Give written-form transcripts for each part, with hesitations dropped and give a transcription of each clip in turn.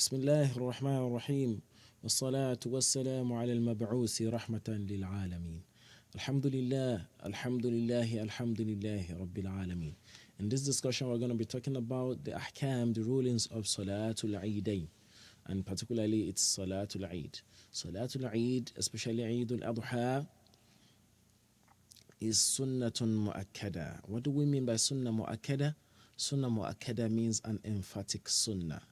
بسم الله الرحمن الرحيم والصلاة والسلام على المبعوث رحمة للعالمين الحمد لله الحمد لله الحمد لله رب العالمين. In this discussion we're going to be talking about the ahkam, the rulings of Salatul Eidain, and particularly it's Salatul Eid. Salatul Eid, especially Eid al-Adha, is sunnatun mu'akkada. What do we mean by sunnah mu'akkada? Sunnah mu'akkada means an emphatic sunnah.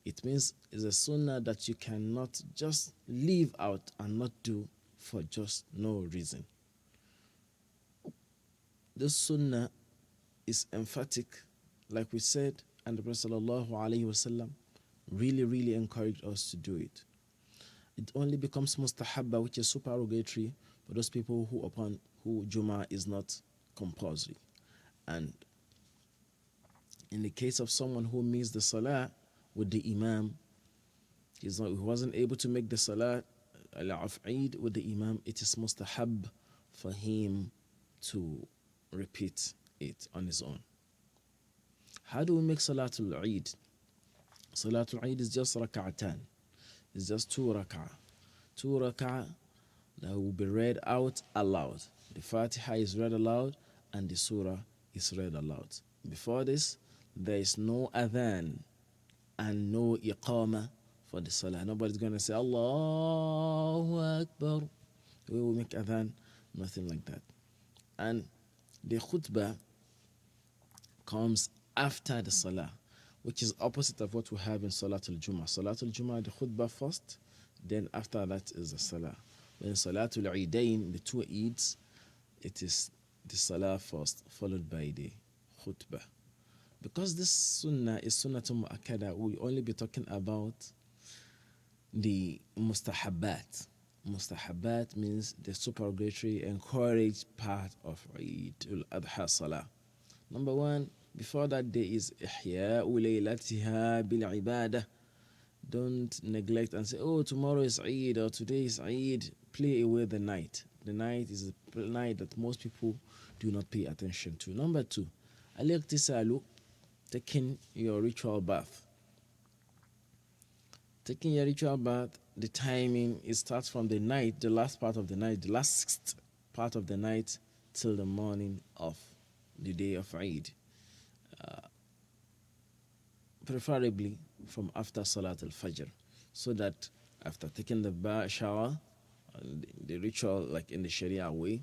It means it's a sunnah that you cannot just leave out and not do for just no reason. This sunnah is emphatic, like we said, and the Prophet ﷺ really encouraged us to do it. It only becomes mustahabba, which is supererogatory for those people who Jummah is not compulsory. And in the case of someone who missed the salah with the imam, he wasn't able to make the salah of Eid with the imam, it is mustahab for him to repeat it on his own. How do we make Salatul Eid? Salatul Eid is just rak'atan. It's just two rak'ah. Two rak'ah that will be read out aloud. The Fatiha is read aloud and the surah is read aloud. Before this, there is no adhan and no iqama for the salah. Nobody's going to say Allahu Akbar. We will make adhan, nothing like that. And the khutbah comes after the salah, which is opposite of what we have in Salatul Jummah. Salatul Jummah, the khutbah first, then after that is the salah. When Salatul Eidain, the two Eids, it is the salah first, followed by the khutbah. Because this sunnah is sunnatul mu'akkada, we'll only be talking about the mustahabbat. Mustahabbat means the supererogatory, encouraged part of Eid al-Adha Salah. Number one, before that day is ihya'u laylatiha bil ibadah. Don't neglect and say, oh, tomorrow is Eid or today is Eid. Play away the night. The night is a night that most people do not pay attention to. Number two, al-iqtisalu, taking your ritual bath. Taking your ritual bath, the timing, it starts from the night, the last part of the night, the last sixth part of the night till the morning of the day of Eid. Preferably from after Salat al-Fajr, so that after taking the shower, the ritual, like in the Sharia way,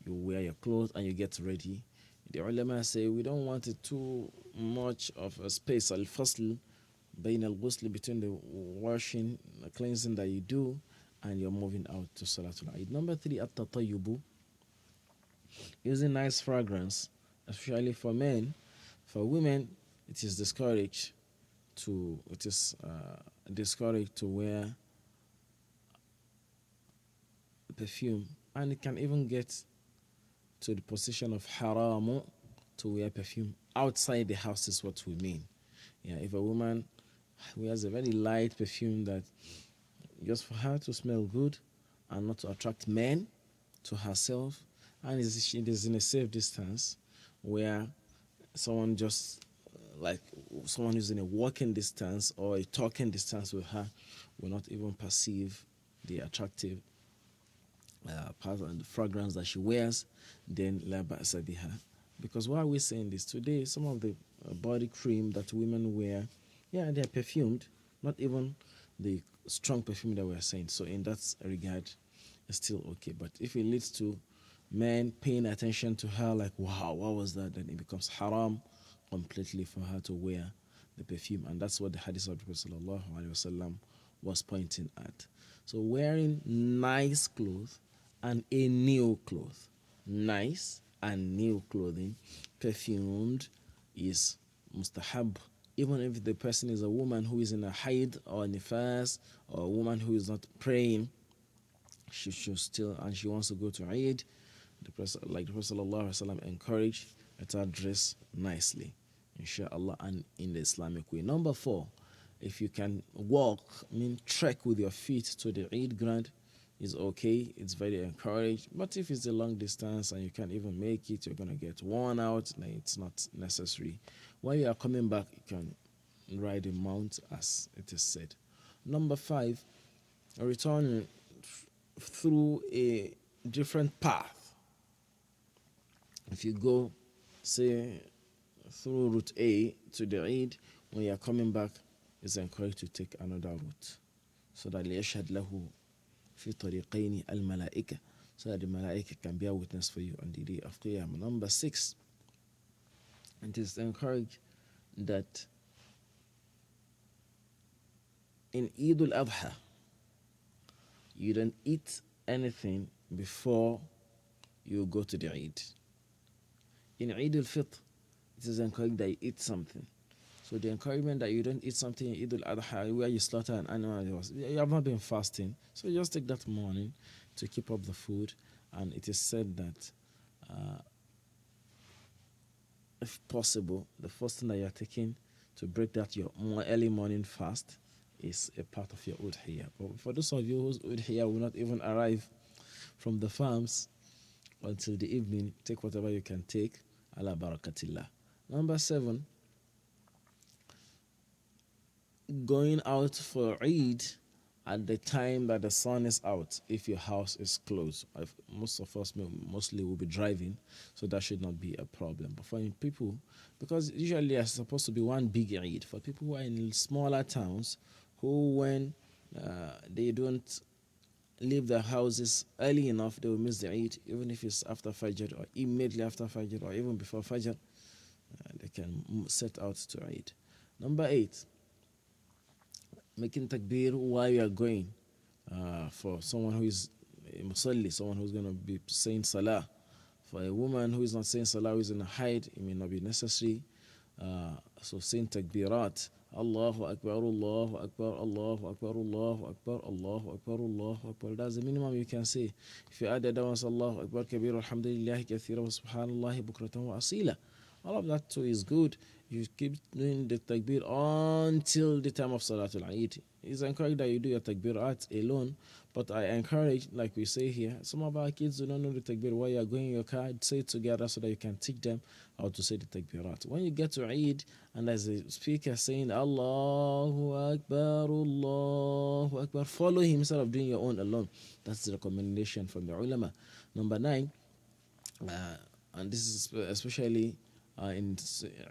you wear your clothes and you get ready. The ulama say we don't want it too much of a space, al-fasl, bayn al-ghusl, between the washing, the cleansing that you do, and you're moving out to Salatul Eid. Number three, at-tatayyubu, using nice fragrance, especially for men. For women, it is discouraged to wear perfume, and it can even get to the position of haramu to wear perfume outside the house is what we mean. Yeah, if a woman wears a very light perfume that just for her to smell good and not to attract men to herself, and she is in a safe distance where someone just like someone who's in a walking distance or a talking distance with her will not even perceive the attractive part of the fragrance that she wears, then la ba'sa biha. Because why are we saying this? Today, some of the body cream that women wear, yeah, they're perfumed, not even the strong perfume that we're saying. So in that regard, it's still okay. But if it leads to men paying attention to her, like, wow, what was that? Then it becomes haram completely for her to wear the perfume. And that's what the hadith of the Prophet ﷺ was pointing at. So wearing nice clothes and a new cloth, nice and new clothing, perfumed, is mustahab. Even if the person is a woman who is in a haid or nifas, or a woman who is not praying, she should still, and she wants to go to Eid, like the Prophet ﷺ encouraged, let her dress nicely, inshallah, and in the Islamic way. Number four, if you can walk, trek with your feet to the Eid ground, is okay, it's very encouraged. But if it's a long distance and you can't even make it, you're going to get worn out, then it's not necessary. When you are coming back, you can ride a mount, as it is said. Number 5, returning through a different path. If you go, say, through route A to the Eid, when you are coming back, it's encouraged to take another route. So that ليشهد له في طريقين الملائكة, so that the malaika can be a witness for you on the day of Qiyamah. Number 6, it is encouraged that in Eid al-Adha, you don't eat anything before you go to the Eid. In Eid al-Fitr, it is encouraged that you eat something. So the encouragement that you don't eat something in Eid al-Adha where you slaughter an animal, you have not been fasting. So you just take that morning to keep up the food. And it is said that if possible, the first thing that you are taking to break that your early morning fast is a part of your udhiyah. But for those of you whose udhiyah will not even arrive from the farms until the evening, take whatever you can take. Ala barakatillah. Number 7, going out for Eid at the time that the sun is out, if your house is closed. Most of us mostly will be driving, so that should not be a problem. But for people, because usually there's supposed to be one big Eid, for people who are in smaller towns, who when they don't leave their houses early enough, they will miss the Eid, even if it's after Fajr or immediately after Fajr or even before Fajr, they can set out to Eid. Number 8, making takbir while you are going. For someone who is a musalli, someone who's going to be saying salah. For a woman who is not saying salah, who is in a hide, it may not be necessary. So saying takbirat, Allahu Akbar, Allahu Akbar, Allahu Akbar, Allahu Akbar, Allahu Akbar, Allahu Akbar. That's the minimum you can say. If you add the ones, Allahu Akbar kabir, alhamdulillahi kathira, wa subhanallahi bukratan wa asila. All of that too is good. You keep doing the takbir until the time of Salatul Eid. It's encouraged that you do your takbirat alone, but I encourage, like we say here, some of our kids do not know the takbir. While you are going in your car, say it together so that you can teach them how to say the takbirat. When you get to Eid and there's a speaker saying Allahu Akbar, Allahu Akbar, follow him instead of doing your own alone. That's the recommendation from the ulama. Number 9, and this is especially in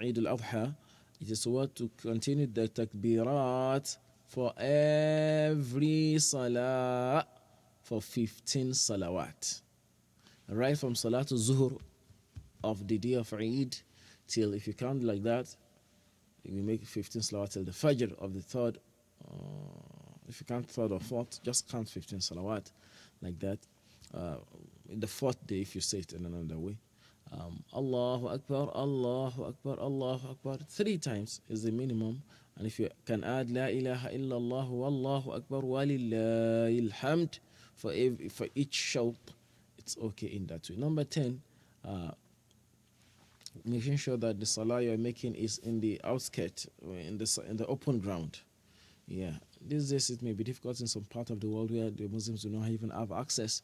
Eid al-Adha, it is what to continue the takbirat for every salah for 15 salawat. Right from Salatul Zuhr of the day of Eid till, if you count like that, you make 15 salawat till the Fajr of the third. If you count third or fourth, just count 15 salawat like that. In the fourth day, if you say it in another way, Allahu Akbar, Allahu Akbar, Allahu Akbar 3 times is the minimum. And if you can add La ilaha illallah wallahu akbar walillahil hamd for each shout, it's okay in that way. Number 10, making sure that the salah you're making is in the outskirts, in the open ground. Yeah, these days it may be difficult in some part of the world where the Muslims do not even have access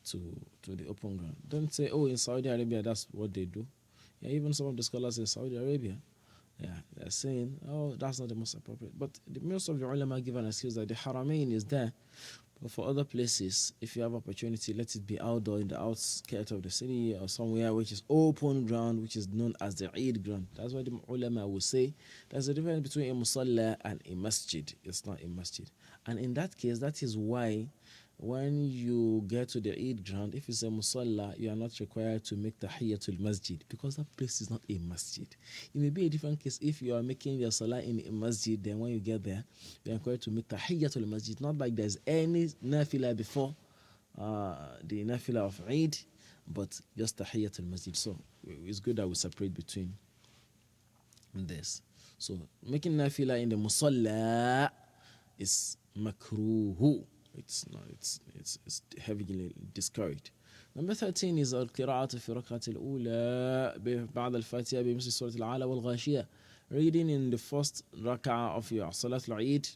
to the open ground. Don't say, oh, in Saudi Arabia that's what they do. Yeah, even some of the scholars in Saudi Arabia, they're saying, oh, that's not the most appropriate. But the most of the ulama give an excuse that the Haramain is there. But for other places, if you have opportunity, let it be outdoor in the outskirts of the city or somewhere which is open ground, which is known as the Eid ground. That's why the ulama will say there's a difference between a musalla and a masjid. It's not a masjid. And in that case, that is why when you get to the Eid ground, if it's a musalla, you are not required to make tahiyyatul masjid, because that place is not a masjid. It may be a different case if you are making your salah in a masjid, then when you get there, you are required to make tahiyyatul masjid. Not like there's any nafila before the nafila of Eid, but just tahiyyatul masjid. So it's good that we separate between this. So making nafila in the musalla is makruhu. It's heavily discouraged. Number 13 is القراءة في ركعة الأولى بعد الفاتحة بمثل سورة العلى والغاشية. Reading in the first rak'ah of your Salat al-Eid.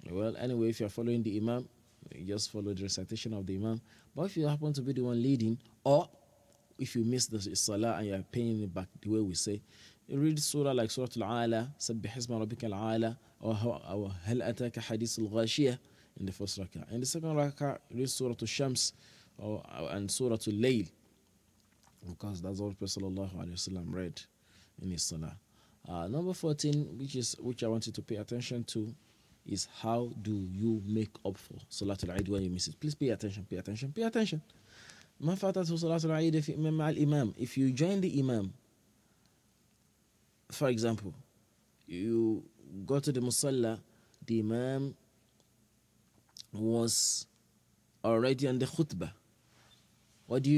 Well, anyway, if you are following the Imam, you just follow the recitation of the Imam. But if you happen to be the one leading, or if you miss the Salah and you are paying it back, the way we say, you read surah like Surah Al-Ala, Sabbih Isma Rabbika Al-Ala, or Hal Ataka Hadith Al-Ghashiyah in the first rak'ah. In the second rak'ah, read Surah Al-Shams and Surah Al-Layl, because that's what Prophet Sallallahu Alaihi Wasallam read in his salah. Number 14, which I want you to pay attention to, is how do you make up for Salatul Eid when you miss it. Please pay attention, pay attention, pay attention. ما فاتته صلاة العيد مع الإمام. If you join the Imam, for example, you go to the Musalla, the Imam was already on the khutbah. What do?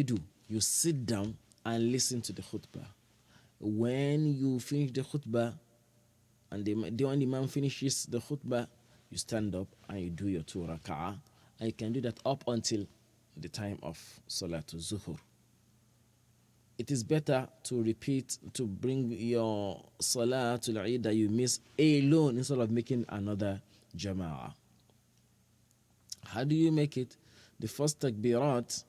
You sit down and listen to the khutbah. When you finish the khutbah, and when the Imam finishes the khutbah, you stand up and you do your 2 rak'ah. And you can do that up until the time of Salatul Zuhur. It is better to bring your Salatul Eid that you miss alone instead of making another Jama'ah. How do you make it? The first takbirat,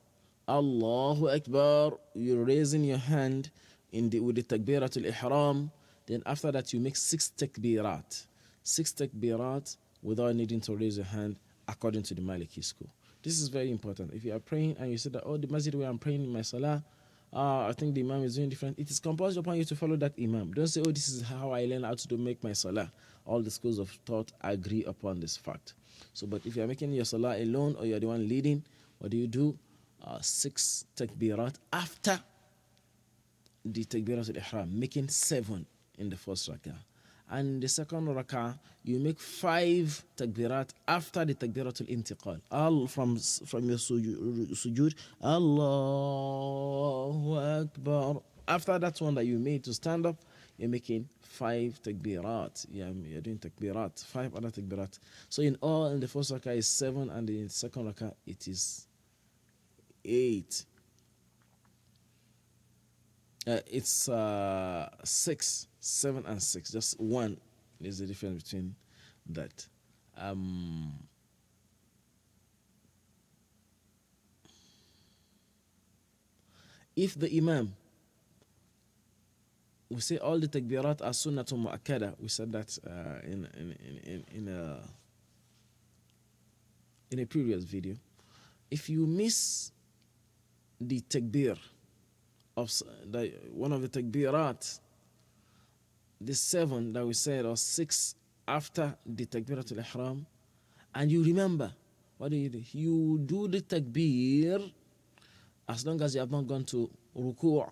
Allahu Akbar, you're raising your hand with the takbiratul ihram. Then after that you make 6 takbirat. 6 takbirat without needing to raise your hand according to the Maliki school. This is very important. If you are praying and you say that, the masjid where I'm praying in my salah, I think the Imam is doing different. It is compulsory upon you to follow that Imam. Don't say, this is how I learn how to make my salah. All the schools of thought agree upon this fact. So, but if you are making your salah alone or you are the one leading, what do? 6 takbirat after the takbirat al-ihram, making 7 in the first rak'ah. And in the second rak'ah, you make 5 takbirat after the takbirat al-intiqal. From your sujood, Allahu Akbar. After that one that you made to stand up, you're making 5 takbirat. You're doing takbirat, 5 other takbirat. So in all, in the first rak'ah is 7, and in the second rak'ah it is 8. It's 6, 7 and 6. Just 1 is the difference between that. If the Imam, we say all the takbirat are sunnatun mu'akkada. We said that in a previous video. If you miss the takbir of one of the takbirat, the 7 that we said, or 6 after the takbirat al-ihram, and you remember, what do? You do the takbir as long as you have not gone to ruku',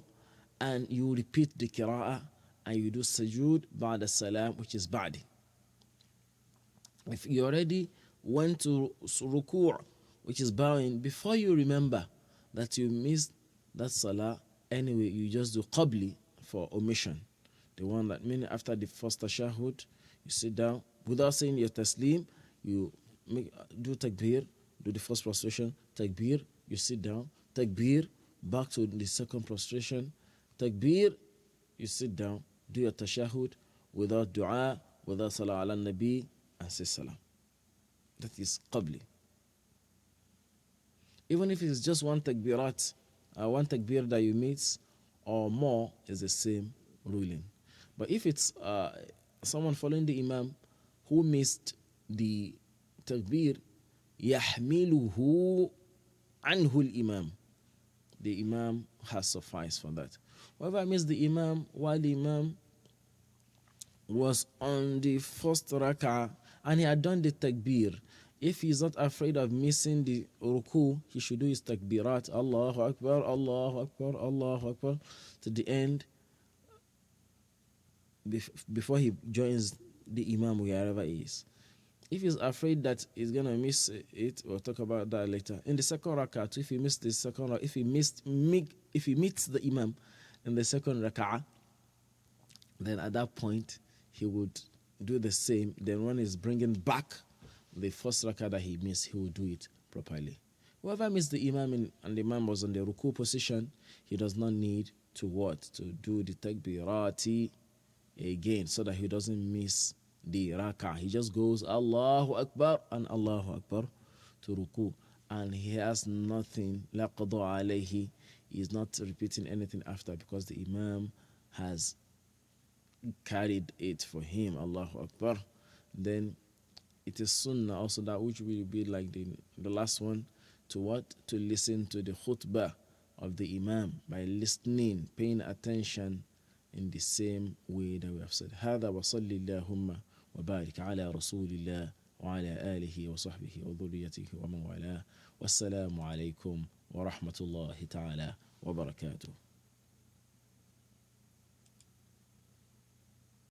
and you repeat the qira'ah, and you do sujood ba'da salam, which is ba'di. If you already went to ruku', which is bowing, before you remember that you missed that salah, anyway, you just do qabli for omission. The one that means after the first tashahud, you sit down without saying your taslim, you do takbir, do the first prostration, takbir, you sit down, takbir, back to the second prostration, takbir, you sit down, do your tashahud without dua, without salah ala nabi, and say salam. That is qabli. Even if it's just one takbirat, one takbir that you miss or more, is the same ruling. But if it's someone following the Imam who missed the takbir, يحمله عنه الإمام, the Imam has sufficed for that. Whoever missed the Imam while the Imam was on the first rak'ah and he had done the takbir, if he's not afraid of missing the ruku, he should do his takbirat, Allahu Akbar, Allahu Akbar, Allahu Akbar, to the end, before he joins the Imam wherever he is. If he's afraid that he's going to miss it, we'll talk about that later. In the second rak'ah, if he missed the second rak'ah, if he meets the Imam in the second rak'ah, then at that point, he would do the same. Then when he's bringing back the first rak'ah that he missed, he will do it properly. Whoever missed the Imam and the Imam was on the ruku position, he does not need to do the takbirati again, so that he doesn't miss the rak'ah. He just goes Allahu Akbar and Allahu Akbar to ruku, and he has nothing, la qada alayhi. He is not repeating anything after, because the Imam has carried it for him, Allahu Akbar, then it is sunnah also that which will be like the last one, to what? To listen to the khutbah of the Imam by listening, paying attention in the same way that we have said. هذا وصل اللهم وبارك على رسول الله وعلى آله وصحبه وذريته ومن والاه والسلام عليكم ورحمة الله تعالى وبركاته.